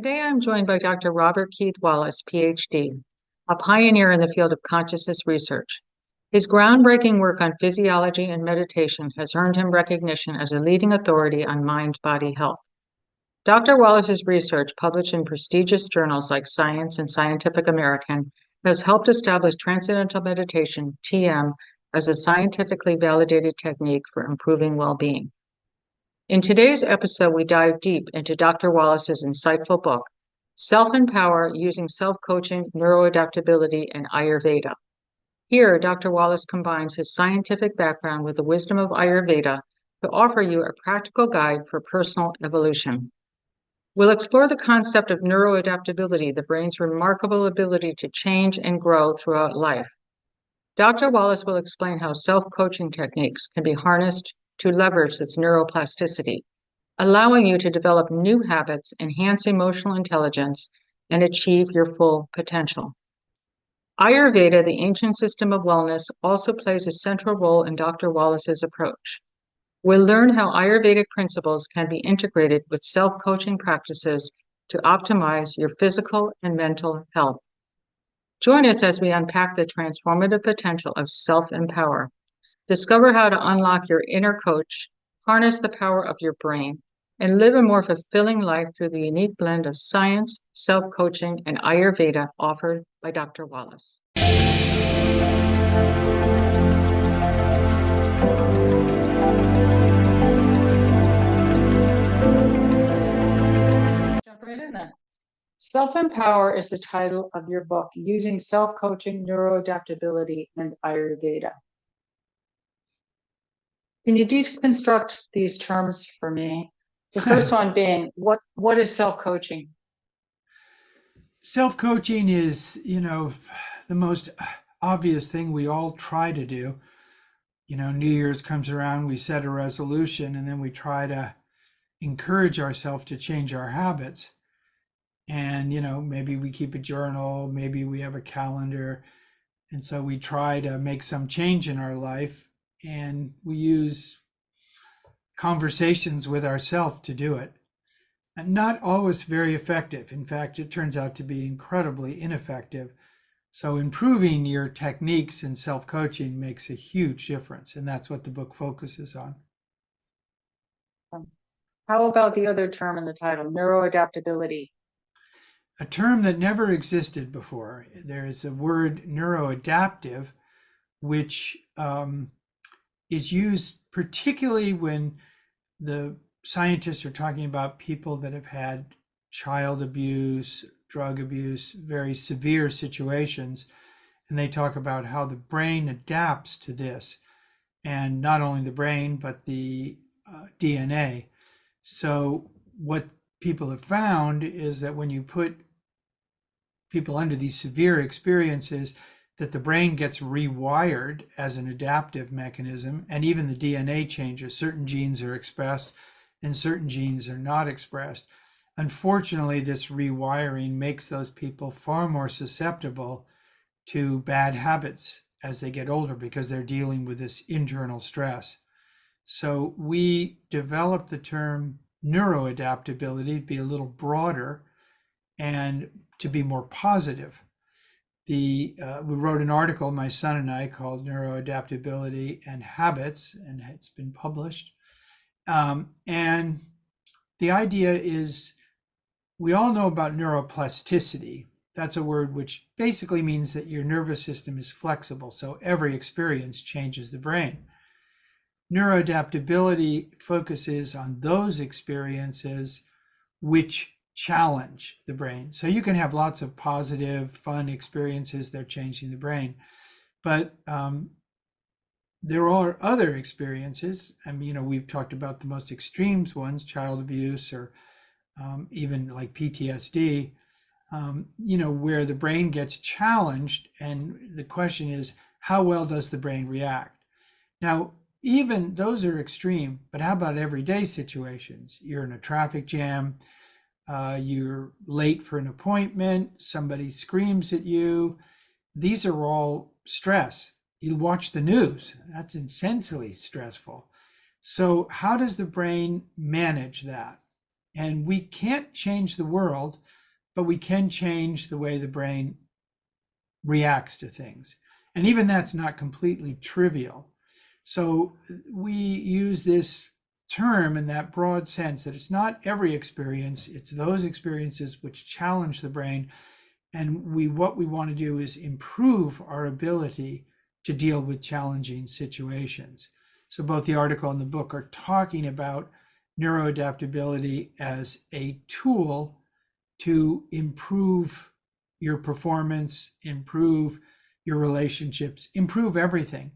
Today I'm joined by Dr. Robert Keith Wallace, PhD, a pioneer in the field of consciousness research. His groundbreaking work on physiology and meditation has earned him recognition as a leading authority on mind-body health. Dr. Wallace's research, published in prestigious journals like Science and Scientific American, has helped establish Transcendental Meditation, TM, as a scientifically validated technique for improving well-being. In today's episode, we dive deep into Dr. Wallace's insightful book, Self-Empower Using Self-Coaching, Neuroadaptability, and Ayurveda. Here, Dr. Wallace combines his scientific background with the wisdom of Ayurveda to offer you a practical guide for personal evolution. We'll explore the concept of neuroadaptability, the brain's remarkable ability to change and grow throughout life. Dr. Wallace will explain how self-coaching techniques can be harnessed to leverage this neuroplasticity, allowing you to develop new habits, enhance emotional intelligence, and achieve your full potential. Ayurveda, the ancient system of wellness, also plays a central role in Dr. Wallace's approach. We'll learn how Ayurvedic principles can be integrated with self-coaching practices to optimize your physical and mental health. Join us as we unpack the transformative potential of self-empower. Discover how to unlock your inner coach, harness the power of your brain, and live a more fulfilling life through the unique blend of science, self-coaching, and Ayurveda offered by Dr. Wallace. Jump right in then. Self-Empower is the title of your book, Using Self-Coaching, Neuroadaptability, and Ayurveda. Can you deconstruct these terms for me? The first one being, what is self-coaching? Self-coaching is, the most obvious thing we all try to do. New Year's comes around, we set a resolution, and then we try to encourage ourselves to change our habits. And, maybe we keep a journal, maybe we have a calendar. And so we try to make some change in our life, and we use conversations with ourselves to do it. And not always very effective. In fact, it turns out to be incredibly ineffective. So improving your techniques in self-coaching makes a huge difference, and that's what the book focuses on. How about the other term in the title, neuroadaptability? A term that never existed before. There is a word neuroadaptive, which is used particularly when the scientists are talking about people that have had child abuse, drug abuse, very severe situations. And they talk about how the brain adapts to this. And not only the brain, but the DNA. So what people have found is that when you put people under these severe experiences, that the brain gets rewired as an adaptive mechanism, and even the DNA changes. Certain genes are expressed and certain genes are not expressed. Unfortunately, this rewiring makes those people far more susceptible to bad habits as they get older because they're dealing with this internal stress. So we developed the term neuroadaptability to be a little broader and to be more positive. We wrote an article, my son and I, called Neuroadaptability and Habits, and it's been published. And the idea is, we all know about neuroplasticity. That's a word which basically means that your nervous system is flexible, so every experience changes the brain. Neuroadaptability focuses on those experiences which challenge the brain. So you can have lots of positive, fun experiences that are changing the brain. But there are other experiences. I mean, we've talked about the most extremes ones, child abuse, or even like PTSD, where the brain gets challenged. And the question is, how well does the brain react? Now, even those are extreme, but how about everyday situations? You're in a traffic jam, you're late for an appointment, somebody screams at you. These are all stress. You watch the news, that's intensely stressful. So how does the brain manage that? And we can't change the world, but we can change the way the brain reacts to things. And even that's not completely trivial. So we use this term in that broad sense that it's not every experience, it's those experiences which challenge the brain. And what we want to do is improve our ability to deal with challenging situations. So both the article and the book are talking about neuroadaptability as a tool to improve your performance, improve your relationships, improve everything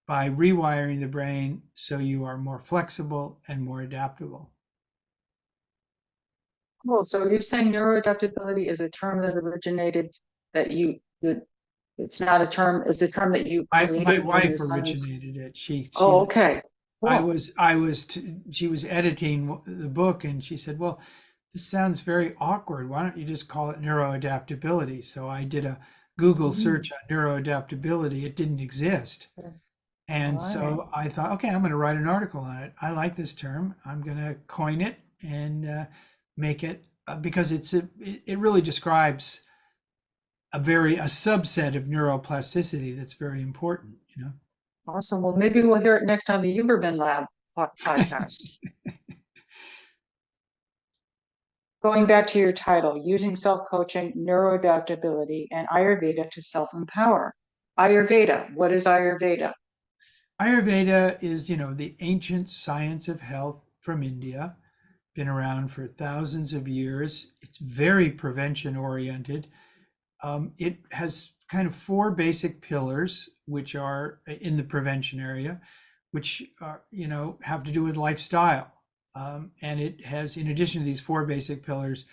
by rewiring the brain so you are more flexible and more adaptable. Cool. So you're saying neuroadaptability is a term that originated it's not a term, it's a term that you My created when your wife son was. originated it. Oh, okay. Cool. She was editing the book and she said, well, this sounds very awkward. Why don't you just call it neuroadaptability? So I did a Google search on neuroadaptability. It didn't exist. And so I thought, okay, I'm going to write an article on it. I like this term. I'm going to coin it and make it because it really describes a subset of neuroplasticity that's very important, you know. Awesome. Well, maybe we'll hear it next on the Uberman Lab podcast. Going back to your title, using self-coaching, neuroadaptability, and Ayurveda to self-empower. Ayurveda. What is Ayurveda? Ayurveda is, the ancient science of health from India, been around for thousands of years. It's very prevention oriented. It has kind of four basic pillars, which are in the prevention area, which are, have to do with lifestyle. And it has, in addition to these four basic pillars,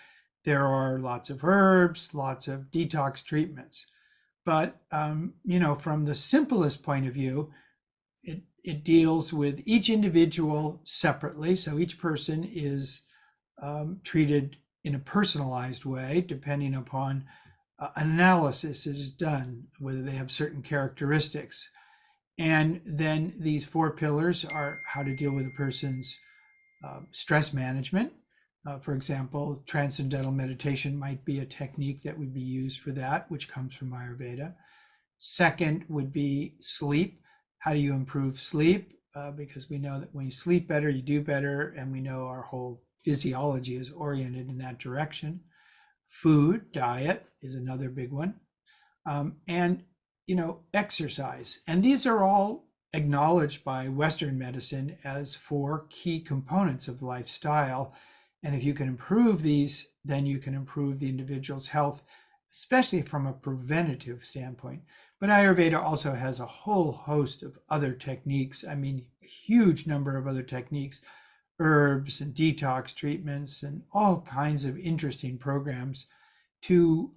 there are lots of herbs, lots of detox treatments. But, from the simplest point of view, it deals with each individual separately. So each person is treated in a personalized way, depending upon an analysis that is done, whether they have certain characteristics. And then these four pillars are how to deal with a person's stress management. For example, Transcendental Meditation might be a technique that would be used for that, which comes from Ayurveda. Second would be sleep. How do you improve sleep? Because we know that when you sleep better, you do better, and we know our whole physiology is oriented in that direction. Food, diet is another big one. And, exercise. And these are all acknowledged by Western medicine as four key components of lifestyle. And if you can improve these, then you can improve the individual's health, especially from a preventative standpoint. But Ayurveda also has a whole host of other techniques. I mean, a huge number of other techniques, herbs and detox treatments and all kinds of interesting programs to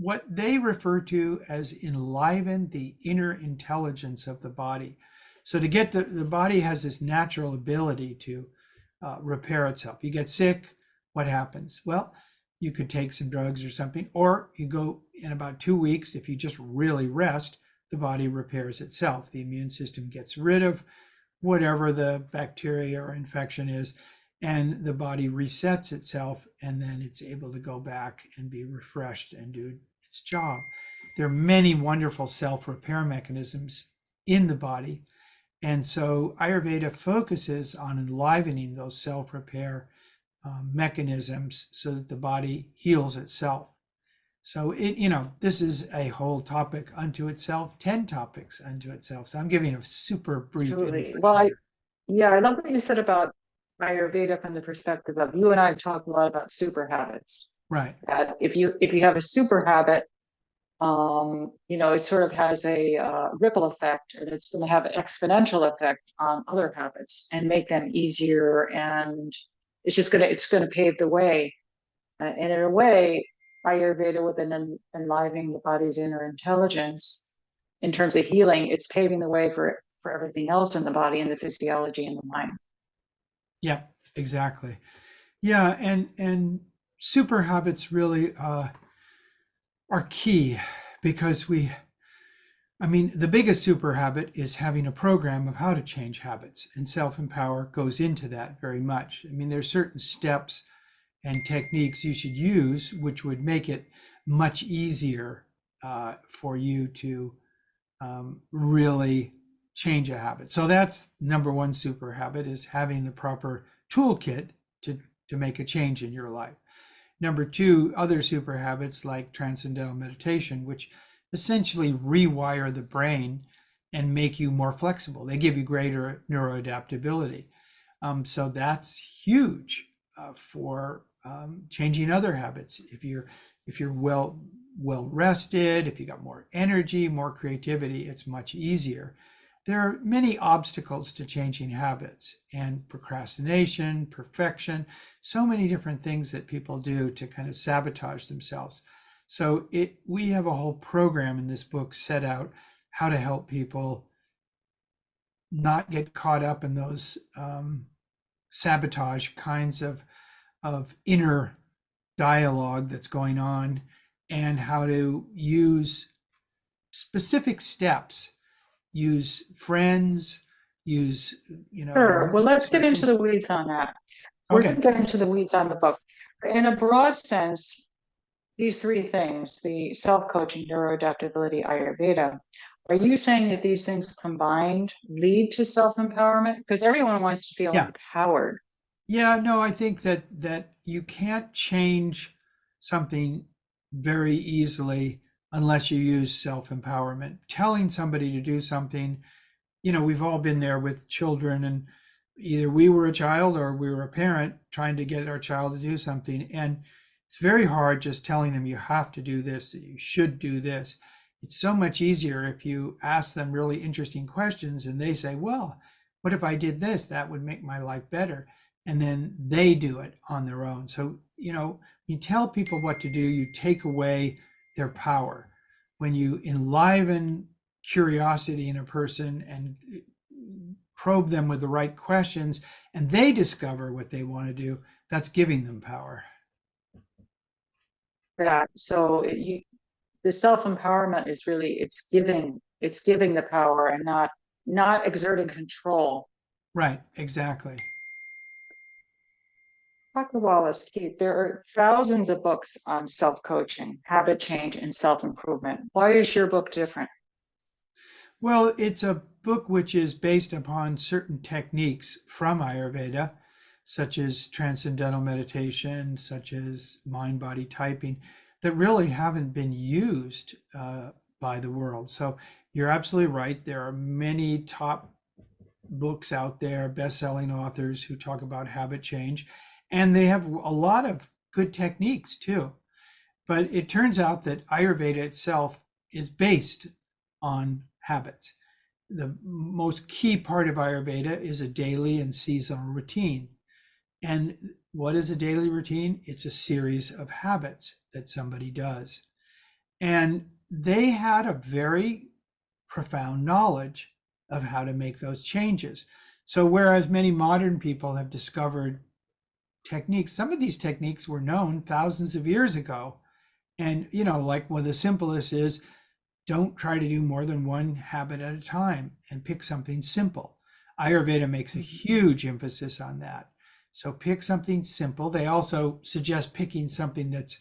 what they refer to as enliven the inner intelligence of the body. So to get the body has this natural ability to repair itself. You get sick, what happens? Well, you could take some drugs or something, or you go in about 2 weeks. If you just really rest, the body repairs itself. The immune system gets rid of whatever the bacteria or infection is, and the body resets itself, and then it's able to go back and be refreshed and do its job. There are many wonderful self-repair mechanisms in the body, and so Ayurveda focuses on enlivening those self-repair mechanisms so that the body heals itself. So this is a whole topic unto itself, 10 topics unto itself. So I'm giving a super brief. Absolutely. Well, I love what you said about Ayurveda from the perspective of you and I have talked a lot about super habits. Right. That if you have a super habit, it sort of has a ripple effect, and it's going to have an exponential effect on other habits and make them easier, and it's going to pave the way. And in a way, Ayurveda, with an enlivening the body's inner intelligence in terms of healing, it's paving the way for everything else in the body and the physiology and the mind. Yeah, exactly. Yeah, and super habits really are key because the biggest super habit is having a program of how to change habits, and self-empower goes into that very much. There's certain steps and techniques you should use, which would make it much easier for you to really change a habit. So that's number one super habit, is having the proper toolkit to make a change in your life. Number two, other super habits like Transcendental Meditation, which essentially rewire the brain and make you more flexible. They give you greater neuroadaptability. So that's huge for changing other habits. If you're well rested, if you got more energy, more creativity, it's much easier. There are many obstacles to changing habits, and procrastination, perfection, so many different things that people do to kind of sabotage themselves. So we have a whole program in this book set out how to help people not get caught up in those sabotage kinds of inner dialogue that's going on, and how to use specific steps, use friends, use, Sure. Well, let's get into the weeds on that. We're going Okay. to get into the weeds on the book. In a broad sense, these three things, the self-coaching, neuroadaptability, Ayurveda, are you saying that these things combined lead to self-empowerment? Because everyone wants to feel Yeah. empowered. Yeah, no, I think that you can't change something very easily unless you use self-empowerment. Telling somebody to do something, we've all been there with children, and either we were a child or we were a parent trying to get our child to do something. And it's very hard just telling them you have to do this, that you should do this. It's so much easier if you ask them really interesting questions and they say, well, what if I did this? That would make my life better. And then they do it on their own. So, you tell people what to do, you take away their power. When you enliven curiosity in a person and probe them with the right questions, and they discover what they want to do, that's giving them power. Yeah. So the self-empowerment is really, it's giving the power and not exerting control. Right, exactly. Dr. Wallace, Keith, there are thousands of books on self-coaching, habit change, and self-improvement. Why is your book different? Well, it's a book which is based upon certain techniques from Ayurveda, such as Transcendental Meditation, such as mind-body typing, that really haven't been used by the world. So you're absolutely right. There are many top books out there, best-selling authors who talk about habit change, and they have a lot of good techniques too. But it turns out that Ayurveda itself is based on habits. The most key part of Ayurveda is a daily and seasonal routine. And what is a daily routine? It's a series of habits that somebody does. And they had a very profound knowledge of how to make those changes. So whereas many modern people have discovered techniques, some of these techniques were known thousands of years ago. And, like one of the simplest is, don't try to do more than one habit at a time, and pick something simple. Ayurveda makes a huge emphasis on that. So pick something simple. They also suggest picking something that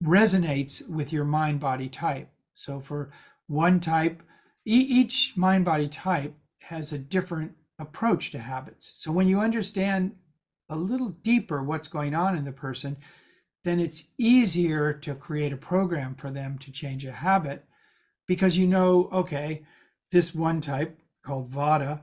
resonates with your mind body type. So for one type, each mind body type has a different approach to habits. So when you understand a little deeper what's going on in the person, then it's easier to create a program for them to change a habit, because okay, this one type called Vata,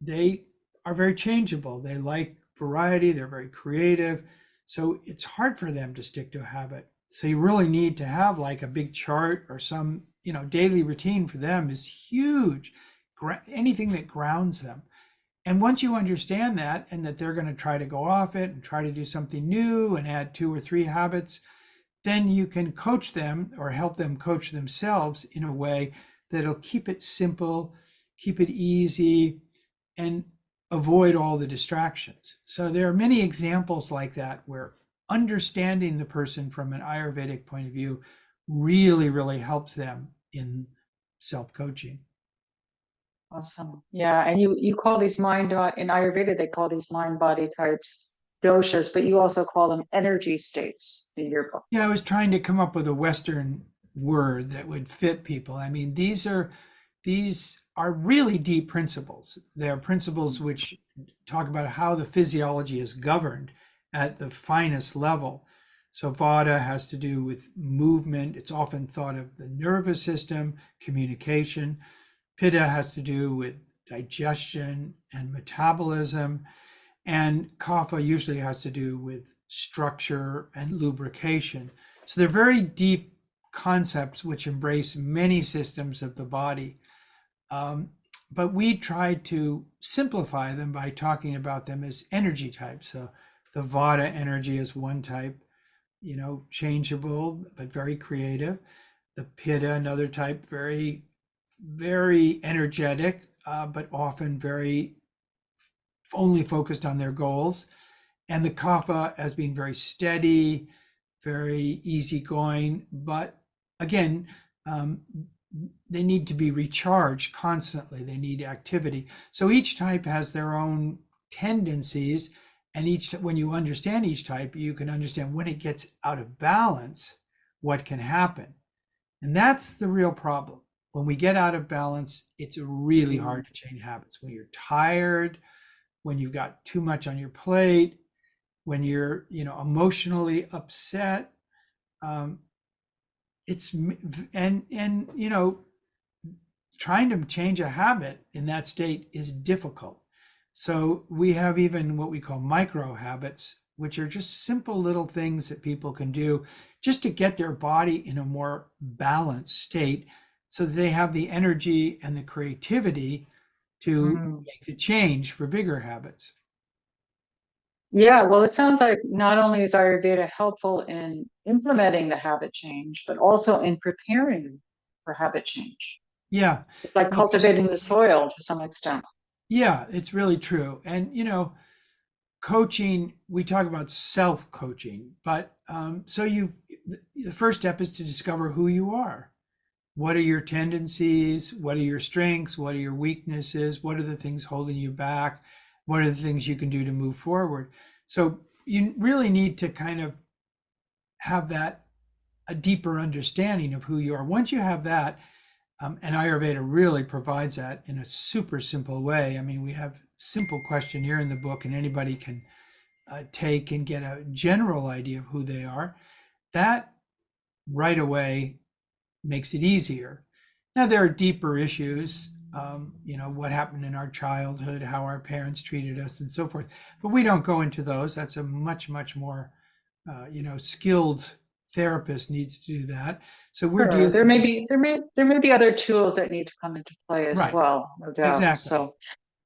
they are very changeable. They like variety, they're very creative. So it's hard for them to stick to a habit. So you really need to have like a big chart or some, daily routine for them is huge. Anything that grounds them. And once you understand that, and that they're going to try to go off it and try to do something new and add 2 or 3 habits, then you can coach them or help them coach themselves in a way that'll keep it simple, keep it easy, and avoid all the distractions. So there are many examples like that where understanding the person from an Ayurvedic point of view really, really helps them in self-coaching. Awesome. Yeah. And you call these in Ayurveda, they call these mind body types doshas, but you also call them energy states in your book. Yeah, I was trying to come up with a Western word that would fit people. I mean, these are really deep principles. They are principles which talk about how the physiology is governed at the finest level. So Vata has to do with movement. It's often thought of the nervous system, communication. Pitta has to do with digestion and metabolism. And Kapha usually has to do with structure and lubrication. So they're very deep concepts which embrace many systems of the body. But we try to simplify them by talking about them as energy types. So the Vata energy is one type, changeable, but very creative. The Pitta, another type, very, very energetic, but often very only focused on their goals. And the Kapha as being very steady, very easygoing, but again, they need to be recharged constantly. They need activity. So each type has their own tendencies, and when you understand each type, you can understand when it gets out of balance, what can happen. And that's the real problem. When we get out of balance, it's really hard to change habits. When you're tired, when you've got too much on your plate, when you're emotionally upset, trying to change a habit in that state is difficult. So we have even what we call micro habits, which are just simple little things that people can do just to get their body in a more balanced state so that they have the energy and the creativity to make the change for bigger habits. Yeah, well, it sounds like not only is Ayurveda helpful in implementing the habit change, but also in preparing for habit change. Yeah. It's like cultivating the soil to some extent. Yeah, it's really true. And, coaching, we talk about self-coaching, but the first step is to discover who you are. What are your tendencies? What are your strengths? What are your weaknesses? What are the things holding you back? What are the things you can do to move forward? So you really need to kind of have a deeper understanding of who you are. Once you have that, and Ayurveda really provides that in a super simple way. I mean, we have simple questionnaire in the book, and anybody can take and get a general idea of who they are. That right away makes it easier. Now, there are deeper issues, what happened in our childhood, how our parents treated us, and so forth. But we don't go into those. That's a much, much more, skilled therapist needs to do that. So we're Sure. dealing. There may be other tools that need to come into play as Right. well, no doubt. Exactly. So,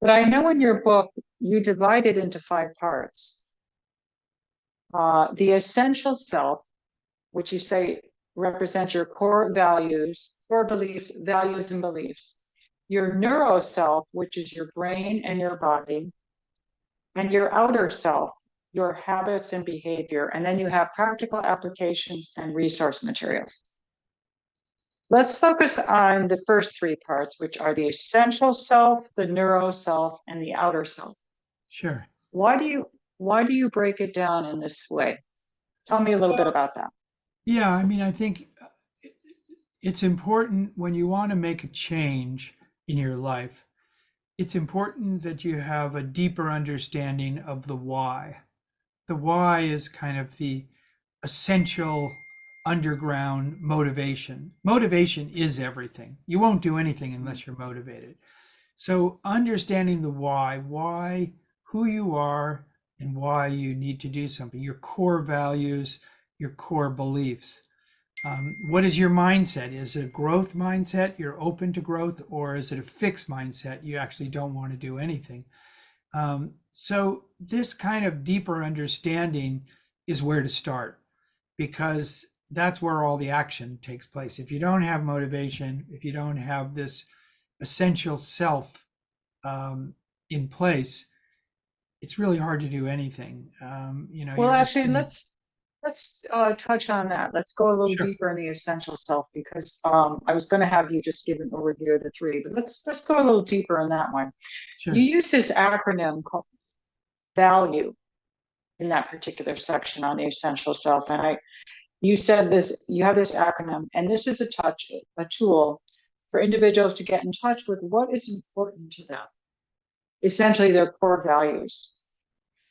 but I know in your book you divide it into 5 parts. The essential self, which you say represents your core values, core beliefs, values and beliefs. Your neuro self, which is your brain and your body, and your outer self, your habits and behavior. And then you have practical applications and resource materials. Let's focus on the first 3 parts, which are the essential self, the neuro self, and the outer self. Sure. Why do you break it down in this way? Tell me a little bit about that. Yeah, I mean, I think it's important when you want to make a change in your life, it's important that you have a deeper understanding of the why. The why is kind of the essential underground motivation. Motivation is everything. You won't do anything unless you're motivated. So understanding the why, who you are, and why you need to do something, your core values, your core beliefs. What is your mindset? Is it a growth mindset? You're open to growth, or is it a fixed mindset? You actually don't want to do anything. So this kind of deeper understanding is where to start, because that's where all the action takes place. If you don't have motivation, if you don't have this essential self in place, it's really hard to do anything. Well, you're just actually, let's touch on that. Let's go a little sure, deeper in the essential self because I was going to have you just give an overview of the 3, but let's go a little deeper in that one. You sure. use this acronym called value. in that particular section on the essential self. And you said this, you have this acronym, and this is a tool for individuals to get in touch with what is important to them, essentially their core values.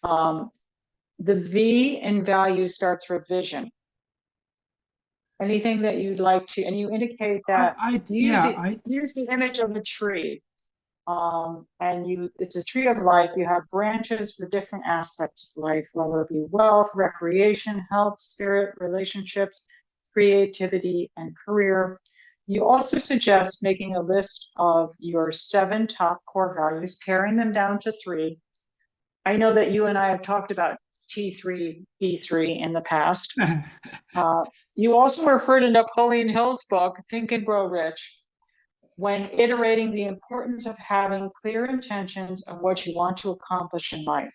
The V in value starts with vision. Anything that you'd like to, and you indicate that use the image of a tree. It's a tree of life. You have branches for different aspects of life, whether it be wealth, recreation, health, spirit, relationships, creativity, and career. You also suggest making a list of your 7 top core values, paring them down to 3. I know that you and I have talked about T3, B3 in the past. You also refer to Napoleon Hill's book, Think and Grow Rich, when iterating the importance of having clear intentions of what you want to accomplish in life.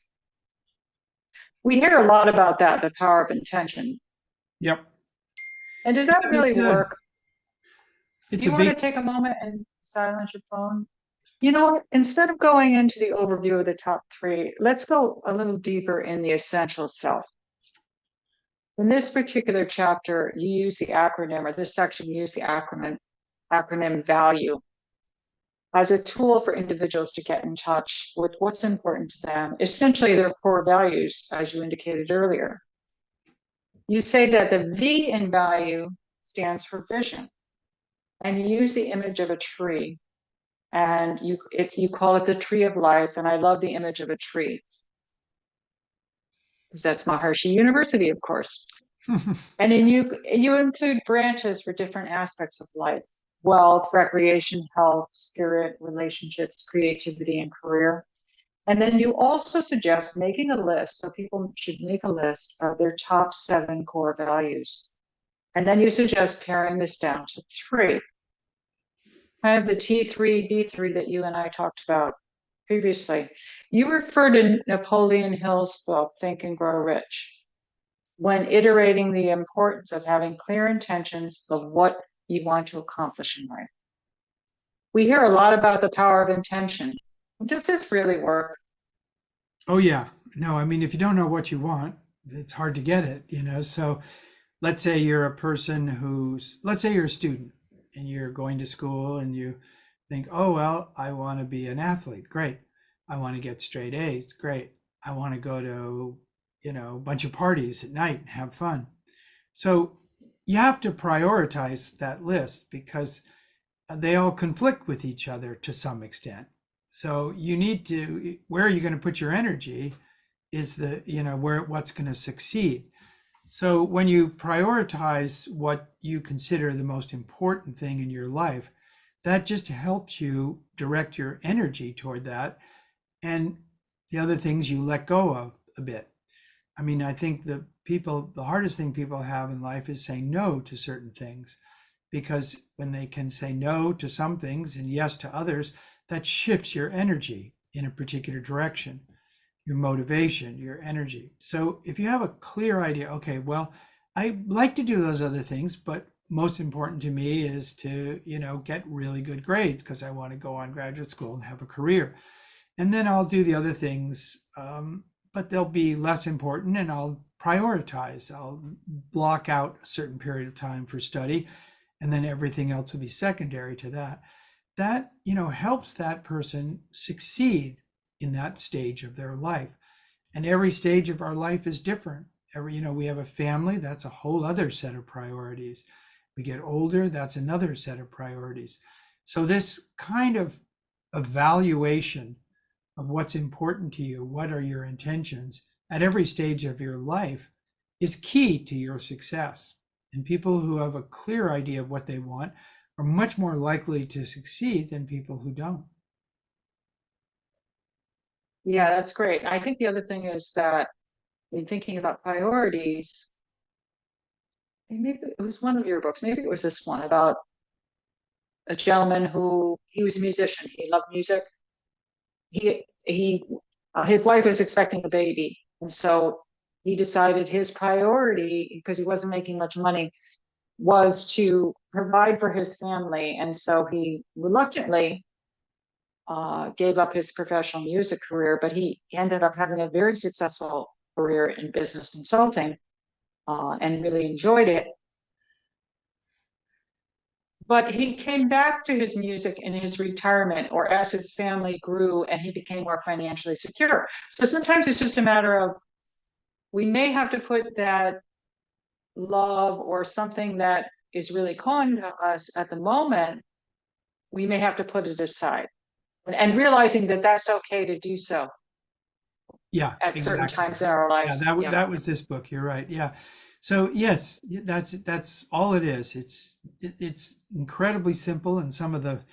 We hear a lot about that, the power of intention. Yep. And does that really work? Do you want to take a moment and silence your phone? You know, instead of going into the overview of the top 3, let's go a little deeper in the essential self. In this particular chapter, you use the acronym, or this section, you use the acronym VALUE as a tool for individuals to get in touch with what's important to them, essentially their core values, as you indicated earlier. You say that the V in value stands for vision, and you use the image of a tree, and you call it the tree of life, and I love the image of a tree, because that's Maharishi University, of course. And then you include branches for different aspects of life: wealth, recreation, health, spirit, relationships, creativity, and career. And then you also suggest making a list, so people should make a list of their top 7 core values. And then you suggest paring this down to 3. Kind of the T3, B3 that you and I talked about previously. You refer to Napoleon Hill's book, Think and Grow Rich, when iterating the importance of having clear intentions of what you want to accomplish in life. We hear a lot about the power of intention. Does this really work? Oh, yeah. No, I mean, if you don't know what you want, it's hard to get it, you know? So let's say you're a person let's say you're a student and you're going to school and you think, oh, well, I want to be an athlete. Great. I want to get straight A's. Great. I want to go to, a bunch of parties at night and have fun. So you have to prioritize that list because they all conflict with each other to some extent. So you need to, where are you going to put your energy is what's going to succeed. So when you prioritize what you consider the most important thing in your life, that just helps you direct your energy toward that. And the other things you let go of a bit. I mean, I think the hardest thing people have in life is saying no to certain things, because when they can say no to some things and yes to others, that shifts your energy in a particular direction, your motivation, your energy. So if you have a clear idea, okay, well, I like to do those other things, but most important to me is to, get really good grades because I want to go on graduate school and have a career. And then I'll do the other things, but they'll be less important and I'll prioritize. I'll block out a certain period of time for study, and then everything else will be secondary to that. That, helps that person succeed in that stage of their life. And every stage of our life is different. We have a family, that's a whole other set of priorities. We get older, that's another set of priorities. So this kind of evaluation of what's important to you, what are your intentions at every stage of your life, is key to your success. And people who have a clear idea of what they want are much more likely to succeed than people who don't. Yeah, that's great. I think the other thing is that in thinking about priorities, maybe it was one of your books, maybe it was this one about a gentleman he was a musician. He loved music. His wife was expecting a baby, and so he decided his priority, because he wasn't making much money, was to provide for his family. And so he reluctantly gave up his professional music career, but he ended up having a very successful career in business consulting and really enjoyed it. But he came back to his music in his retirement or as his family grew and he became more financially secure. So sometimes it's just a matter of we may have to put that love or something that is really calling to us at the moment, we may have to put it aside and realizing that that's okay to do so Yeah, at certain exactly. times in our Yeah, lives. Yeah. that was this book. You're right. Yeah. So yes, that's all it is. It's incredibly simple, and some of the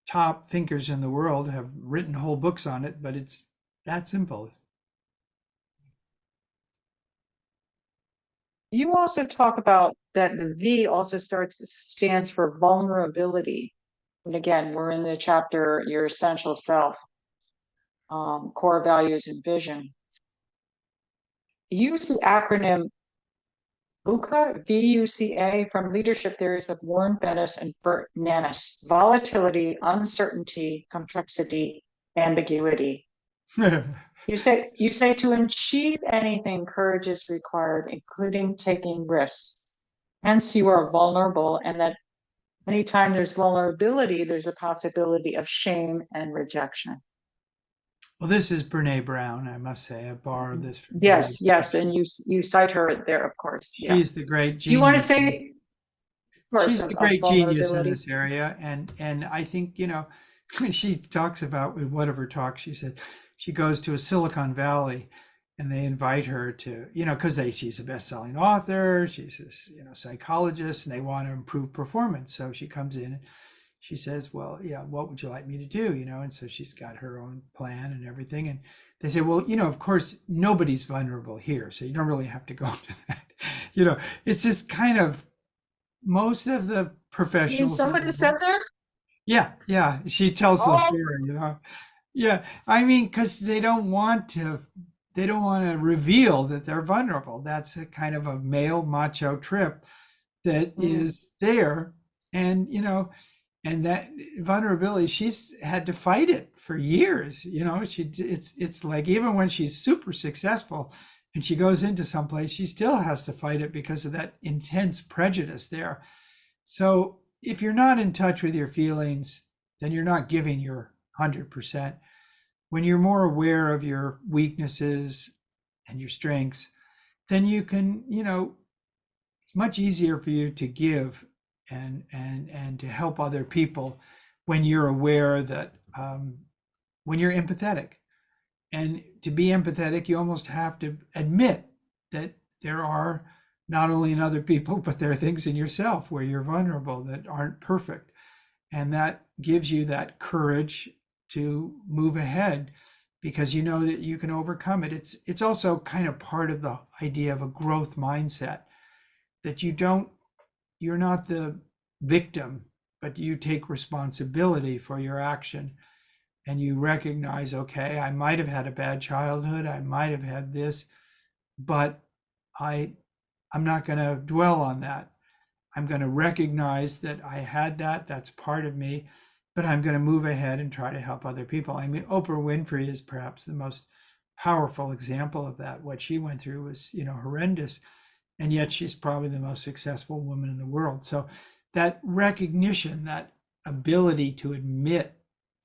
top thinkers in the world have written whole books on it, but it's that simple. You also talk about that the V also stands for vulnerability. And again, we're in the chapter, your essential self, core values and vision. Use the acronym VUCA, VUCA, from leadership theories of Warren Bennis and Bert Nanis. Volatility, uncertainty, complexity, ambiguity. You say to achieve anything, courage is required, including taking risks. Hence, you are vulnerable, and that anytime there's vulnerability, there's a possibility of shame and rejection. Well, this is Brene Brown, I must say. I borrowed this from Brene. Yes, and you cite her there, of course. Yeah. She's the great Do you want to genius. say, of course, She's the of great genius in vulnerability? this area, and I think, when she talks about, with one of her talks, she said she goes to a Silicon Valley and they invite her to, because she's a best-selling author, she's this, psychologist, and they want to improve performance. So she comes in and she says, well, yeah, what would you like me to do? And so she's got her own plan and everything. And they say, well, of course, nobody's vulnerable here, so you don't really have to go into that. It's just kind of, most of the professionals. Somebody said that? Yeah. She tells the Oh, story. Yeah. I mean, because they don't want to reveal that they're vulnerable. That's a kind of a male macho trip that is there. And, and that vulnerability, she's had to fight it for years. It's like, even when she's super successful and she goes into someplace, she still has to fight it because of that intense prejudice there. So if you're not in touch with your feelings, then you're not giving your 100%. When you're more aware of your weaknesses and your strengths, then you can, it's much easier for you to give and to help other people when you're aware that, when you're empathetic. And to be empathetic, you almost have to admit that there are not only in other people, but there are things in yourself where you're vulnerable that aren't perfect. And that gives you that courage to move ahead because you know that you can overcome it. It's also kind of part of the idea of a growth mindset, that you're not the victim, but you take responsibility for your action. And you recognize, okay, I might have had a bad childhood, I might have had this, but I'm not going to dwell on that. I'm going to recognize that I had that, that's part of me, but I'm going to move ahead and try to help other people. I mean, Oprah Winfrey is perhaps the most powerful example of that. What she went through was, horrendous, and yet she's probably the most successful woman in the world. So that recognition, that ability to admit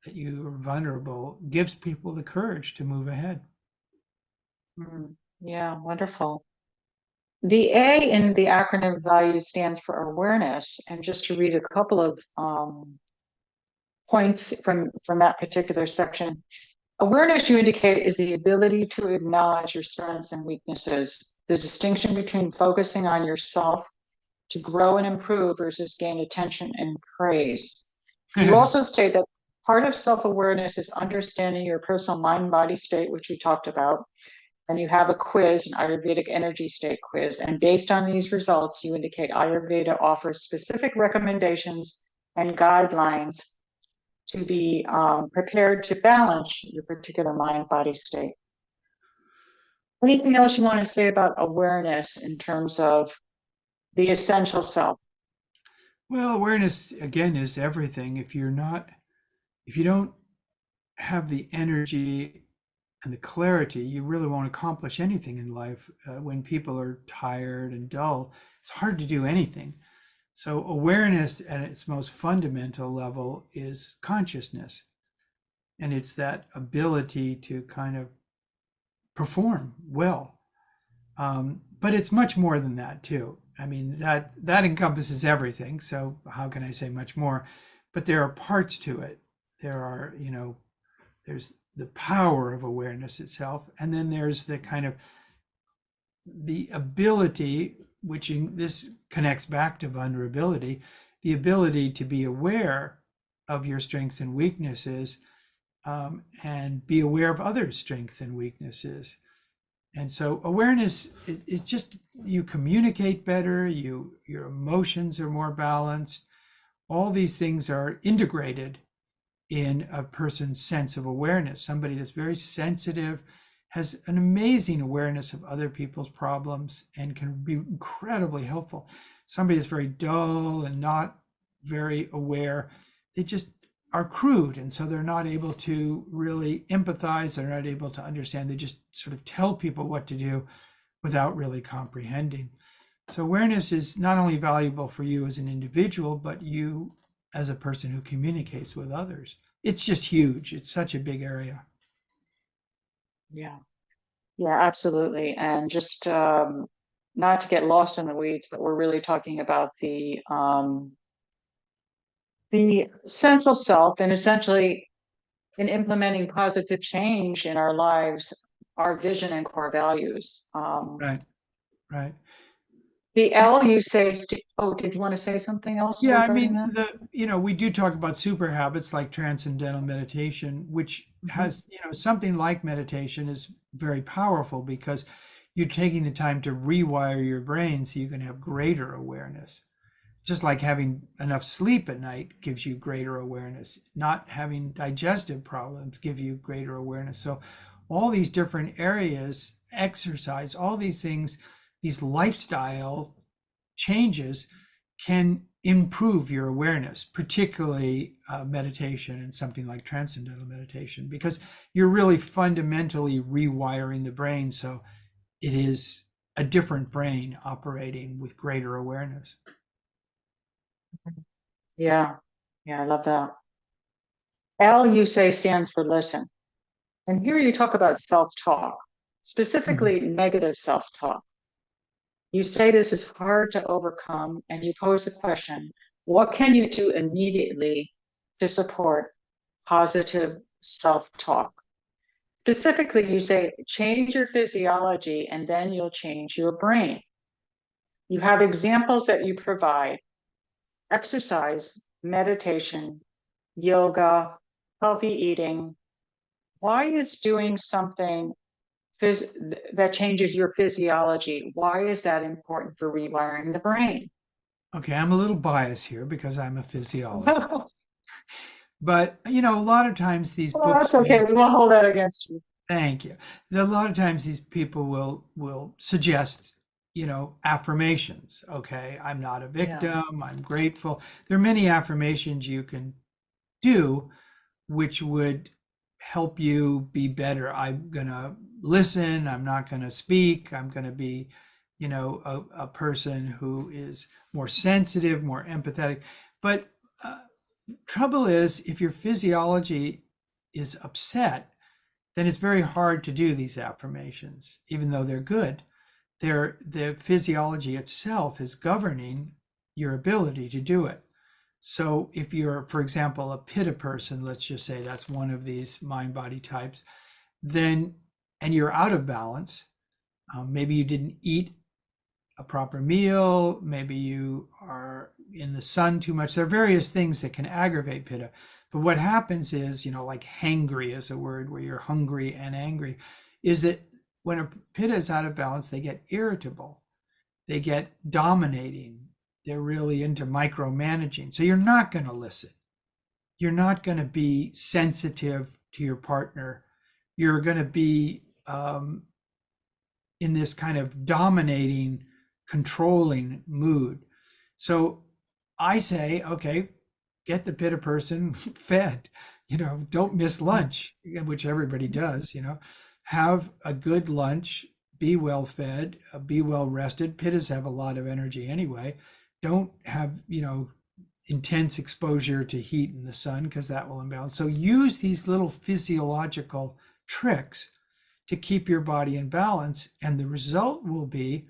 that you are vulnerable, gives people the courage to move ahead. Yeah, wonderful. The A in the acronym value stands for awareness. And just to read a couple of points from that particular section. Awareness, you indicate, is the ability to acknowledge your strengths and weaknesses, the distinction between focusing on yourself to grow and improve versus gain attention and praise. You also state that part of self-awareness is understanding your personal mind-body state, which we talked about, and you have a quiz, an Ayurvedic energy state quiz, and based on these results, you indicate Ayurveda offers specific recommendations and guidelines to be prepared to balance your particular mind-body state. Anything else you want to say about awareness in terms of the essential self? Well, awareness, again, is everything. If you don't have the energy and the clarity, you really won't accomplish anything in life. When people are tired and dull, it's hard to do anything. So awareness at its most fundamental level is consciousness. And it's that ability to kind of perform well. But it's much more than that too. I mean, that encompasses everything. So how can I say much more? But there are parts to it. There are, there's the power of awareness itself, and then there's the kind of the ability, which this connects back to vulnerability, the ability to be aware of your strengths and weaknesses, and be aware of others' strengths and weaknesses. And so awareness is just, you communicate better, your emotions are more balanced. All these things are integrated in a person's sense of awareness. Somebody that's very sensitive has an amazing awareness of other people's problems and can be incredibly helpful. Somebody that's very dull and not very aware, they just are crude, and so they're not able to really empathize, they're not able to understand, they just sort of tell people what to do without really comprehending. So awareness is not only valuable for you as an individual, but you as a person who communicates with others. It's just huge. It's such a big area. Yeah. Yeah, absolutely. And just not to get lost in the weeds, but we're really talking about the central self, and essentially in implementing positive change in our lives, our vision and core values. Right, right. The L you say, oh, did you want to say something else Yeah, I regarding mean, that? we do talk about super habits like transcendental meditation, which Mhm. has, something like meditation is very powerful because you're taking the time to rewire your brain so you can have greater awareness. Just like having enough sleep at night gives you greater awareness. Not having digestive problems give you greater awareness. So all these different areas, exercise, all these things, these lifestyle changes can improve your awareness, particularly meditation and something like transcendental meditation, because you're really fundamentally rewiring the brain. So it is a different brain operating with greater awareness. Yeah, yeah, I love that. L you say stands for listen. And here you talk about self-talk, Mhm. specifically negative self-talk. You say this is hard to overcome, and you pose the question, what can you do immediately to support positive self-talk? Specifically, you say, change your physiology, and then you'll change your brain. You have examples that you provide: exercise, meditation, yoga, healthy eating. Why is doing something that changes your physiology, why is that important for rewiring the brain? Okay, I'm a little biased here because I'm a Well, physiologist. But, a lot of times these books that's okay. We won't hold that against you. thank you. A lot of times these people will suggest, affirmations. Okay, I'm not a Yeah. victim, I'm grateful. There are many affirmations you can do which would help you be better. I'm going to listen, I'm not going to speak, I'm going to be, a person who is more sensitive, more empathetic. But trouble is, if your physiology is upset, then it's very hard to do these affirmations, even though they're good. The physiology itself is governing your ability to do it. So if you're, for example, a pitta person, let's just say that's one of these mind body types, then, and you're out of balance, maybe you didn't eat a proper meal, maybe you are in the sun too much. There are various things that can aggravate pitta. But what happens is, like hangry is a word where you're hungry and angry, is that when a pitta is out of balance, they get irritable, they get dominating, they're really into micromanaging. So you're not going to listen. You're not going to be sensitive to your partner. You're going to be in this kind of dominating, controlling mood. So I say, okay, get the pitta person fed, don't miss lunch, which everybody does, have a good lunch, be well fed, be well rested. Pittas have a lot of energy anyway. Don't have, intense exposure to heat in the sun, because that will imbalance. So use these little physiological tricks to keep your body in balance. And the result will be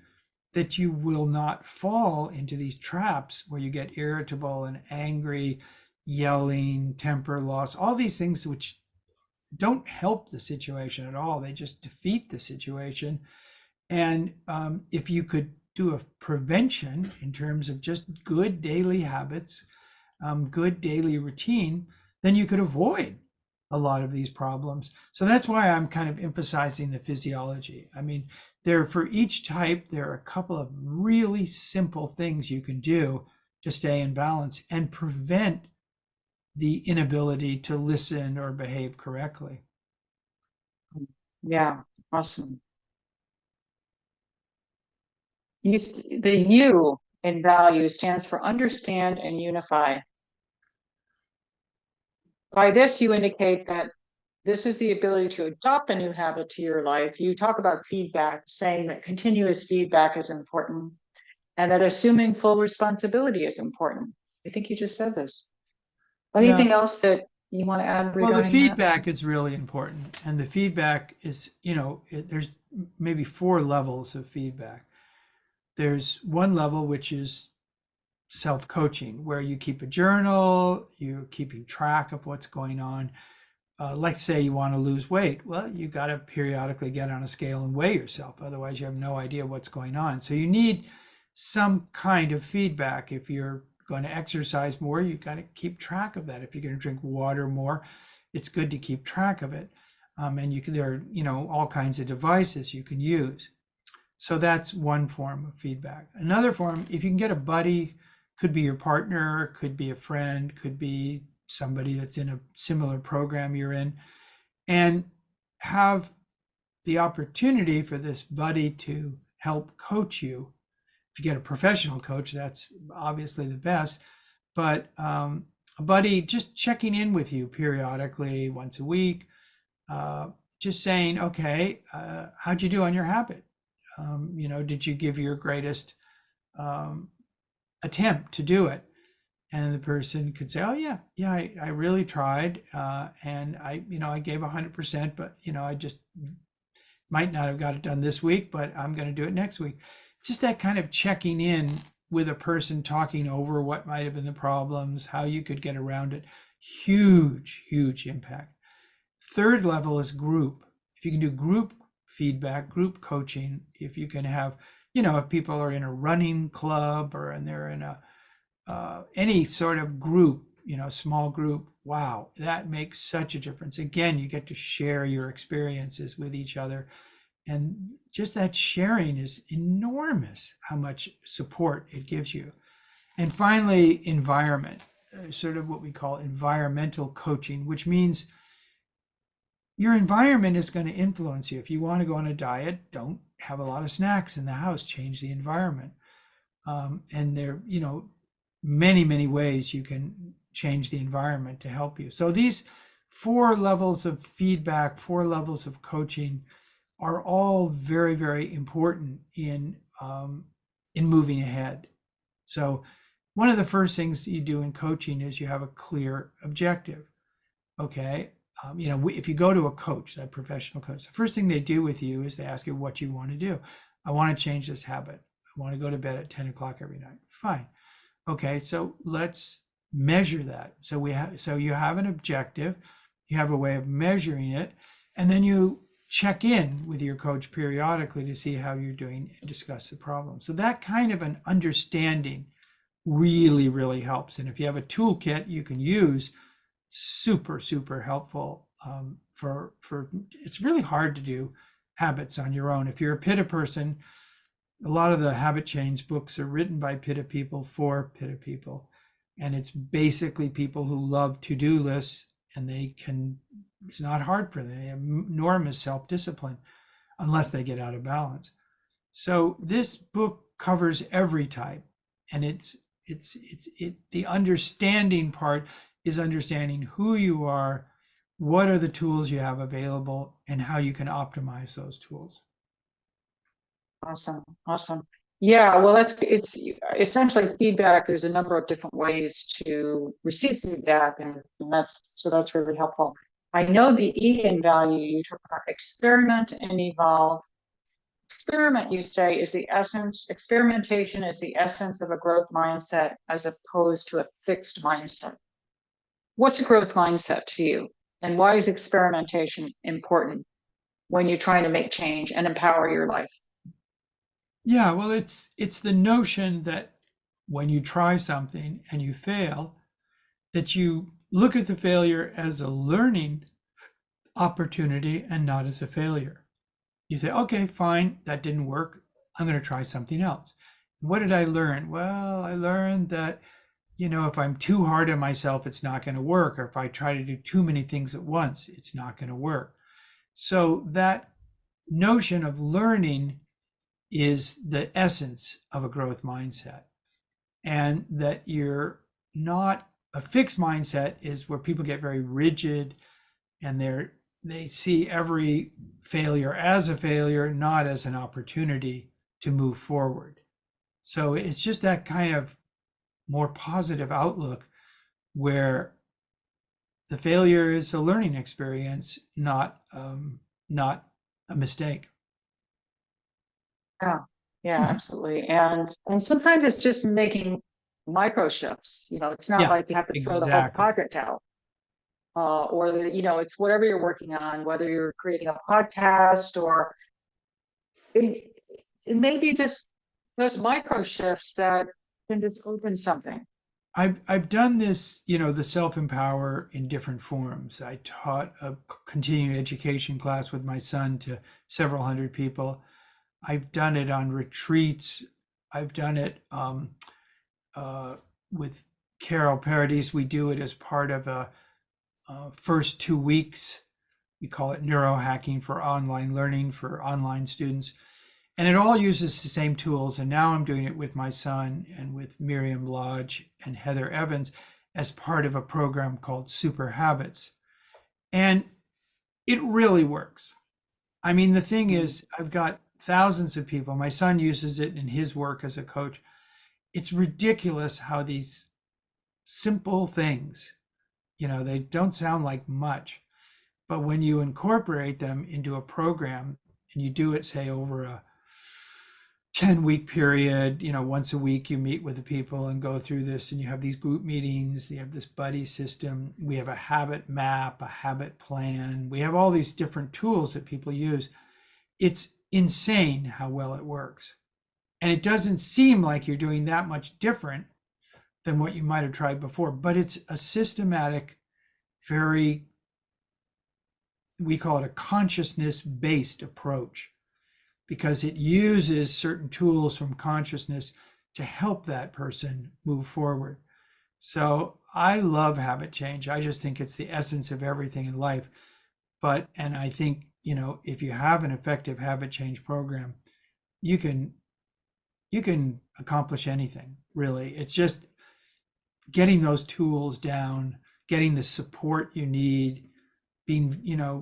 that you will not fall into these traps where you get irritable and angry, yelling, temper loss, all these things which don't help the situation at all. They just defeat the situation. And if you could do a prevention in terms of just good daily habits, good daily routine, then you could avoid a lot of these problems. So that's why I'm kind of emphasizing the physiology. I mean, for each type, there are a couple of really simple things you can do to stay in balance and prevent the inability to listen or behave correctly. Yeah, awesome. The U in value stands for understand and unify. By this, you indicate that this is the ability to adopt a new habit to your life. You talk about feedback, saying that continuous feedback is important and that assuming full responsibility is important. I think you just said this. Anything else that you want to add Well, the regarding that? feedback is really important. And the feedback is, there's maybe 4 levels of feedback. There's one level, which is self-coaching, where you keep a journal, you're keeping track of what's going on. Let's say you want to lose weight. Well, you got to periodically get on a scale and weigh yourself. Otherwise, you have no idea what's going on. So you need some kind of feedback. If you're going to exercise more, you got to keep track of that. If you're going to drink water more, it's good to keep track of it. And there are, all kinds of devices you can use. So that's one form of feedback. Another form, if you can get a buddy, could be your partner, could be a friend, could be somebody that's in a similar program you're in, and have the opportunity for this buddy to help coach you. If you get a professional coach, that's obviously the best, but a buddy just checking in with you periodically, once a week, just saying, okay, how'd you do on your habit? Did you give your greatest attempt to do it? And the person could say, oh yeah, I really tried. And I gave 100%, but I just might not have got it done this week, but I'm going to do it next week. It's just that kind of checking in with a person, talking over what might have been the problems, how you could get around it. Huge, huge impact. Third level is group. If you can do group feedback, group coaching, if you can have, if people are in a running club or and they're in any sort of group, small group, wow, that makes such a difference. Again, you get to share your experiences with each other. And just that sharing is enormous, how much support it gives you. And finally, environment, sort of what we call environmental coaching, which means your environment is going to influence you. If you want to go on a diet, don't have a lot of snacks in the house, change the environment. And there, many, many ways you can change the environment to help you. So these 4 levels of feedback, 4 levels of coaching are all very, very important in moving ahead. So one of the first things you do in coaching is you have a clear objective. Okay. If you go to a coach, a professional coach, the first thing they do with you is they ask you what you want to do. I want to change this habit. I want to go to bed at 10 o'clock every night. Fine. Okay, so let's measure that. So you have an objective, you have a way of measuring it, and then you check in with your coach periodically to see how you're doing and discuss the problem. So that kind of an understanding really, really helps. And if you have a toolkit you can use, super, super helpful for it's really hard to do habits on your own. If you're a Pitta person, a lot of the habit change books are written by Pitta people for Pitta people. And it's basically people who love to-do lists, and it's not hard for them. They have enormous self-discipline unless they get out of balance. So this book covers every type. And the understanding part is understanding who you are, what are the tools you have available and how you can optimize those tools. Awesome. Awesome. Yeah, well, it's essentially feedback. There's a number of different ways to receive feedback, and that's really helpful. I know the E in value, you talk about experiment and evolve. Experiment, you say, is the essence, experimentation is the essence of a growth mindset as opposed to a fixed mindset. What's a growth mindset to you? And why is experimentation important when you're trying to make change and empower your life? Yeah, well, it's the notion that when you try something and you fail, that you look at the failure as a learning opportunity and not as a failure. You say, okay, fine, that didn't work. I'm going to try something else. What did I learn? Well, I learned that, if I'm too hard on myself, it's not going to work. Or if I try to do too many things at once, it's not going to work. So that notion of learning is the essence of a growth mindset. And that you're not a fixed mindset is where people get very rigid and they see every failure as a failure, not as an opportunity to move forward. So it's just that kind of more positive outlook where the failure is a learning experience, not a mistake. Yeah, yeah, absolutely. And sometimes it's just making micro shifts. It's not Yeah, like you have to throw the whole exactly. project out. It's whatever you're working on, whether you're creating a podcast or it, it may be just those micro shifts that can just open something. I've done this, the self-empower in different forms. I taught a continuing education class with my son to several hundred people. I've done it on retreats. I've done it uh, with Carol Paradis. We do it as part of a first 2 weeks. We call it neurohacking for online learning for online students. And it all uses the same tools. And now I'm doing it with my son and with Miriam Lodge and Heather Evans as part of a program called Super Habits. And it really works. I mean, the thing is, I've got thousands of people. My son uses it in his work as a coach. It's ridiculous how these simple things, they don't sound like much, but when you incorporate them into a program and you do it, say, over a 10-week period, once a week you meet with the people and go through this, and you have these group meetings, you have this buddy system, we have a habit map, a habit plan, we have all these different tools that people use. It's insane how well it works. And it doesn't seem like you're doing that much different than what you might have tried before, but it's a systematic, we call it a consciousness-based approach, because it uses certain tools from consciousness to help that person move forward. So I love habit change. I just think it's the essence of everything in life. And I think, if you have an effective habit change program, you can accomplish anything, really. It's just getting those tools down, getting the support you need, being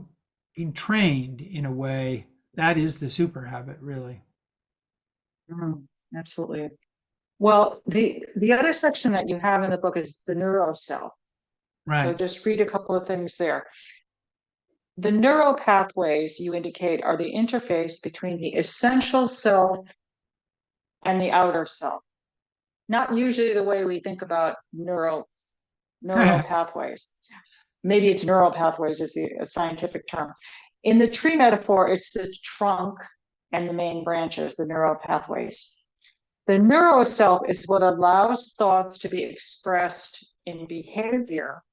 trained in a way. That is the super habit, really. Absolutely. Well, the other section that you have in the book is the neuro self. So Right. just read a couple of things there. The neural pathways you indicate are the interface between the essential self and the outer self. Not usually the way we think about neural pathways. Maybe it's neural pathways is a scientific term. In the tree metaphor, it's the trunk and the main branches, the neural pathways. The neuro self is what allows thoughts to be expressed in behavior.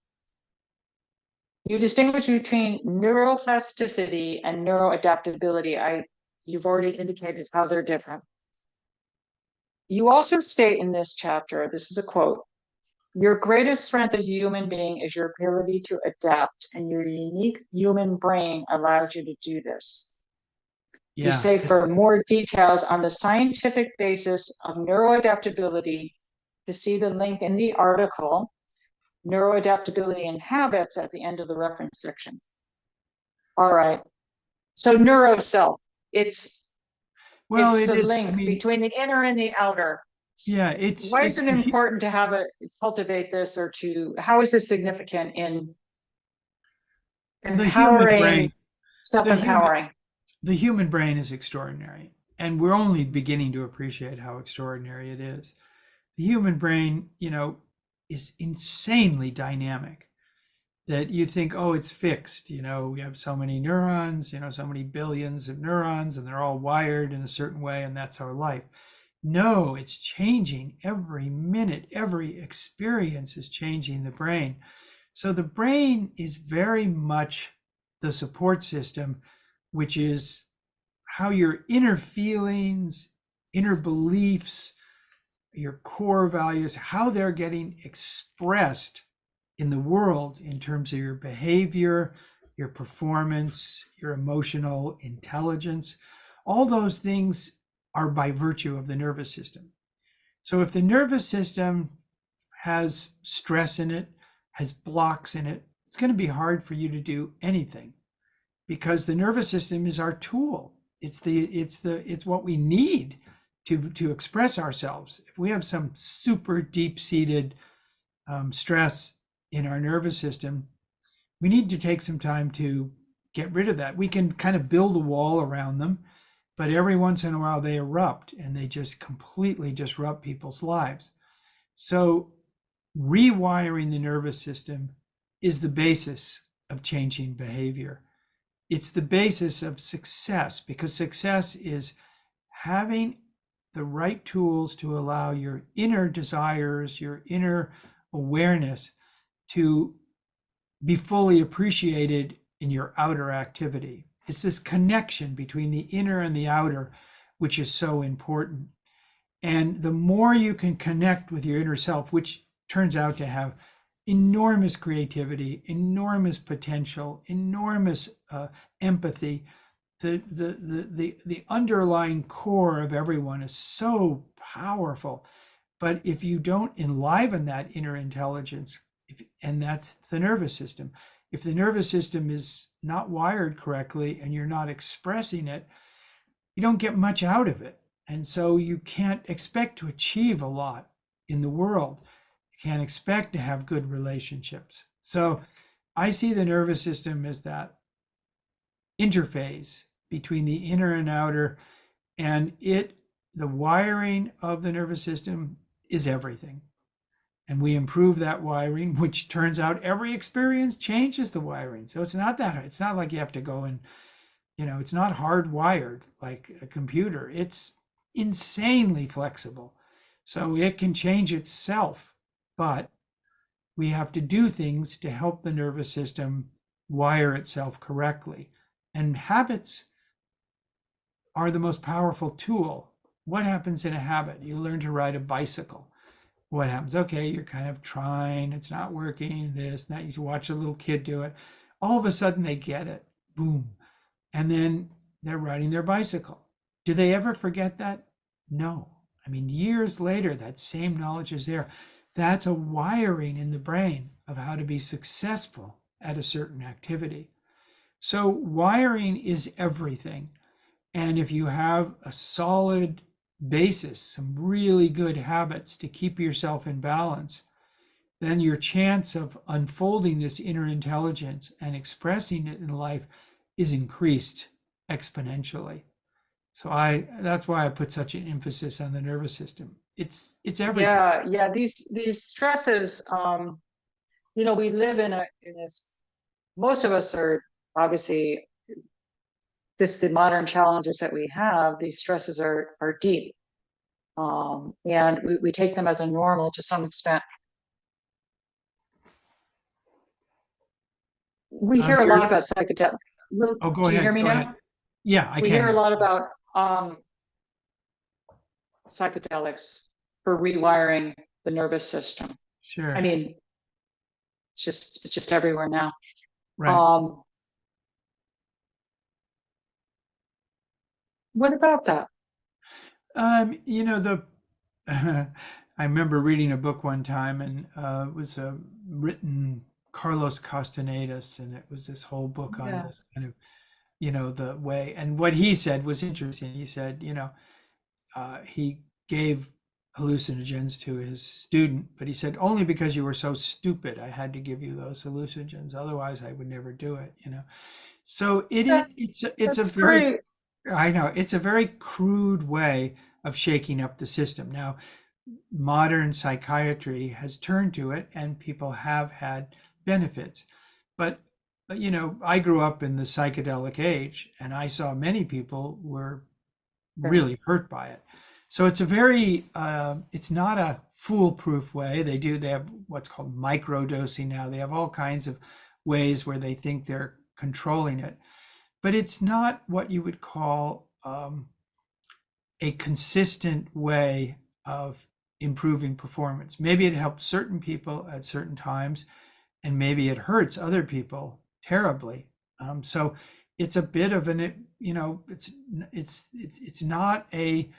You distinguish between neuroplasticity and neuroadaptability. You've already indicated how they're different. You also state in this chapter, this is a quote, your greatest strength as a human being is your ability to adapt, and your unique human brain allows you to do this. You Yeah. say for more details on the scientific basis of neuroadaptability, to see the link in the article. neuroadaptability and habits at the end of the reference section. All right. So neuroself, Well, it's it the is. I link mean, between the inner and the outer. yeah, Why is it's it important to have cultivate this, or how is this significant in the human empowering, brain. The human self-empowering? the human brain is extraordinary, and we're only beginning to appreciate how extraordinary it is. The human brain, is insanely dynamic. That you think, oh, it's fixed. We have so many neurons, so many billions of neurons, and they're all wired in a certain way, and that's our life. No, it's changing every minute. Every experience is changing the brain. So the brain is very much the support system, which is how your inner feelings, inner beliefs, your core values, how they're getting expressed in the world in terms of your behavior, your performance, your emotional intelligence. All those things are by virtue of the nervous system. So if the nervous system has stress in it, has blocks in it, it's going to be hard for you to do anything, because the nervous system is our tool. It's what we need to express ourselves. If we have some super deep-seated stress in our nervous system, we need to take some time to get rid of that. We can kind of build a wall around them, but every once in a while they erupt and they just completely disrupt people's lives. So rewiring the nervous system is the basis of changing behavior. It's the basis of success, because success is having the right tools to allow your inner desires, your inner awareness to be fully appreciated in your outer activity. It's this connection between the inner and the outer, which is so important. And the more you can connect with your inner self, which turns out to have enormous creativity, enormous potential, enormous empathy, the underlying core of everyone is so powerful. But if you don't enliven that inner intelligence, and that's the nervous system, if the nervous system is not wired correctly and you're not expressing it, you don't get much out of it. And so you can't expect to achieve a lot in the world. You can't expect to have good relationships. So I see the nervous system as that interface between the inner and outer, and the wiring of the nervous system is everything. And we improve that wiring, which turns out every experience changes the wiring. So it's not like you have to go and, it's not hardwired like a computer. It's insanely flexible. So it can change itself, but we have to do things to help the nervous system wire itself correctly. And habits are the most powerful tool. What happens in a habit? You learn to ride a bicycle. What happens? Okay, you're kind of trying, it's not working, this, that. You watch a little kid do it. All of a sudden they get it. Boom. And then they're riding their bicycle. Do they ever forget that? No. I mean, years later, that same knowledge is there. That's a wiring in the brain of how to be successful at a certain activity. So wiring is everything. And if you have a solid basis, some really good habits to keep yourself in balance, then your chance of unfolding this inner intelligence and expressing it in life is increased exponentially. So that's why I put such an emphasis on the nervous system. It's everything. Yeah. These stresses, we live in this, most of us are obviously, just the modern challenges that we have, these stresses are deep. And we take them as a normal to some extent. We hear a lot about psychedelics. Oh, go Do you hear ahead. me Go now? ahead. Yeah, I We can hear a now. lot about psychedelics for rewiring the nervous system. Sure. I mean, it's just everywhere now. Right. What about that? The I I remember reading a book one time, and it was written Carlos Castanedas, and it was this whole book on Yeah. this kind of, the way. And what he said was interesting. He said, he gave hallucinogens to his student, but he said, only because you were so stupid, I had to give you those hallucinogens. Otherwise, I would never do it. So That, it's a that's very, great. I know, it's a very crude way of shaking up the system. Now, modern psychiatry has turned to it, and people have had benefits. But I grew up in the psychedelic age, and I saw many people were Sure. really hurt by it. So it's a very, it's not a foolproof way. They have what's called microdosing now. They have all kinds of ways where they think they're controlling it, but it's not what you would call a consistent way of improving performance. Maybe it helps certain people at certain times, and maybe it hurts other people terribly. So it's a bit of it's not an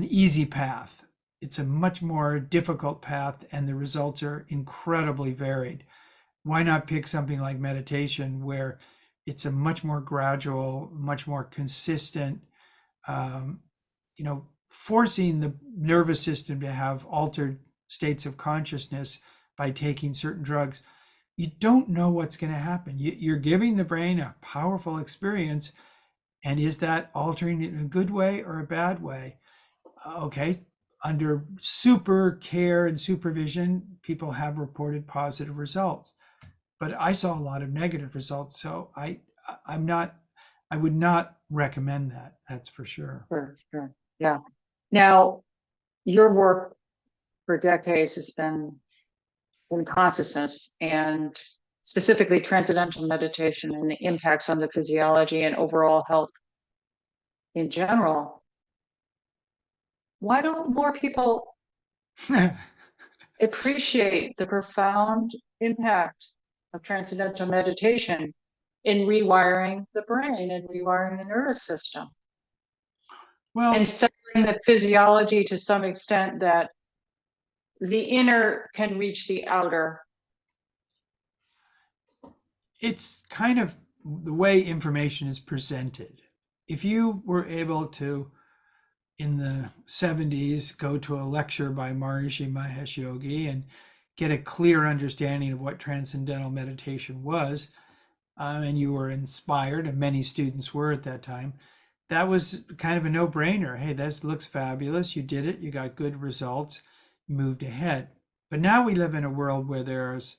easy path. It's a much more difficult path, and the results are incredibly varied. Why not pick something like meditation, where it's a much more gradual, much more consistent, um, forcing the nervous system to have altered states of consciousness by taking certain drugs. You don't know what's going to happen. You're giving the brain a powerful experience, and is that altering it in a good way or a bad way? Okay, under super care and supervision, people have reported positive results, but I saw a lot of negative results. So I would not recommend that. That's for sure. Sure, sure. Yeah. Now, your work for decades has been in consciousness and specifically transcendental meditation and the impacts on the physiology and overall health in general. Why don't more people appreciate the profound impact of transcendental meditation in rewiring the brain and rewiring the nervous system and Well, severing the physiology to some extent that the inner can reach the outer? it's kind of the way information is presented. If you were able to, in the 70s, go to a lecture by Maharishi Mahesh Yogi and get a clear understanding of what transcendental meditation was, and you were inspired, and many students were at that time, that was kind of a no-brainer. Hey, this looks fabulous. You did it. You got good results. You moved ahead. But now we live in a world where there's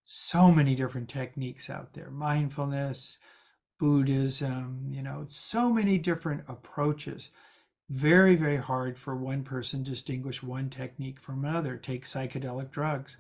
so many different techniques out there. Mindfulness, Buddhism, so many different approaches. Very, very hard for one person to distinguish one technique from another. Take psychedelic drugs.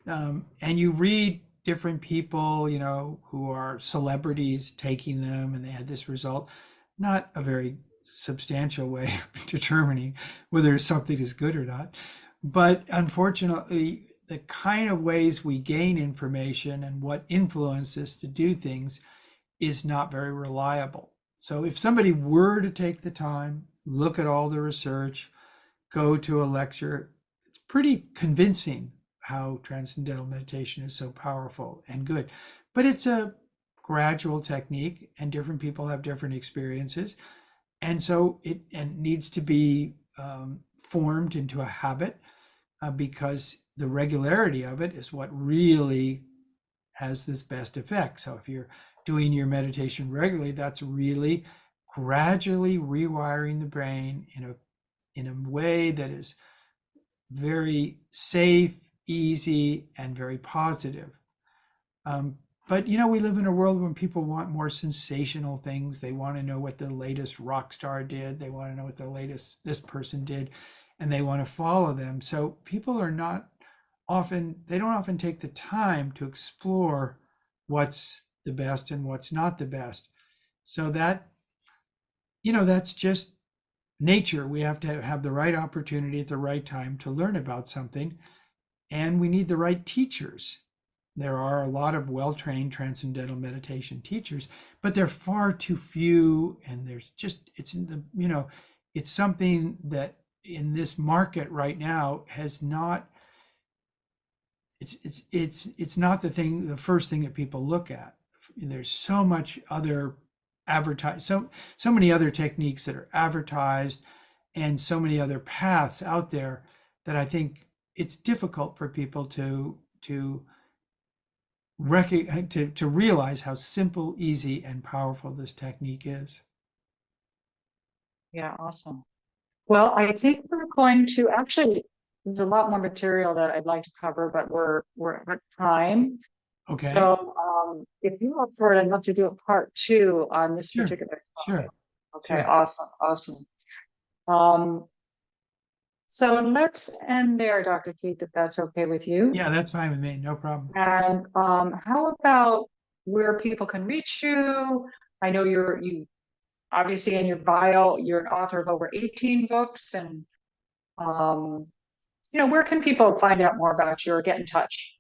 And you read different people, who are celebrities taking them, and they had this result. Not a very substantial way of determining whether something is good or not. But unfortunately, the kind of ways we gain information and what influences us to do things is not very reliable. So if somebody were to take the time, look at all the research, go to a lecture, it's pretty convincing how transcendental meditation is so powerful and good. But it's a gradual technique, and different people have different experiences. And so it needs to be formed into a habit, because the regularity of it is what really has this best effect. So if you're doing your meditation regularly, that's really gradually rewiring the brain in a way that is very safe, easy, and very positive. But we live in a world when people want more sensational things. They want to know what the latest rock star did. They want to know what the latest this person did, and they want to follow them. So people are not they don't often take the time to explore what's the best and what's not the best. So that's just nature. We have to have the right opportunity at the right time to learn about something, and we need the right teachers. There are a lot of well-trained transcendental meditation teachers, but they're far too few, and it's something that in this market right now has not, it's not the first thing that people look at. There's so much other so many other techniques that are advertised, and so many other paths out there, that I think it's difficult for people to to realize how simple, easy, and powerful this technique is. Yeah, awesome. Well, I think we're going to actually, there's a lot more material that I'd like to cover, but we're at time. Okay. So if you're up for it, I'd love to do a part two on this Sure. particular topic. Sure. Okay, Sure. awesome, awesome. Um, so let's end there, Dr. Keith, if that's okay with you. Yeah, that's fine with me. No problem. And how about where people can reach you? I know you obviously in your bio, you're an author of over 18 books, and um, where can people find out more about you or get in touch?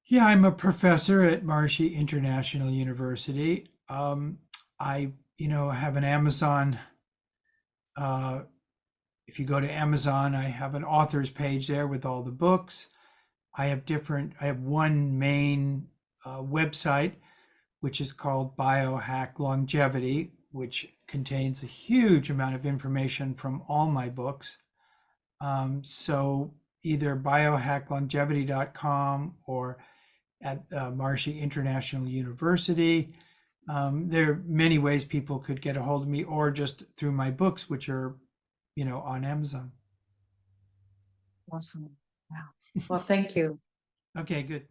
Yeah, I'm a professor at Marshy International University. I, have an Amazon. Uh, if you go to Amazon, I have an author's page there with all the books. I have one main website, which is called Biohack Longevity, which contains a huge amount of information from all my books. So either biohacklongevity.com or at Marshy International University. There are many ways people could get a hold of me, or just through my books, which are, on Amazon. Awesome. Wow. Well, thank you. Okay, good.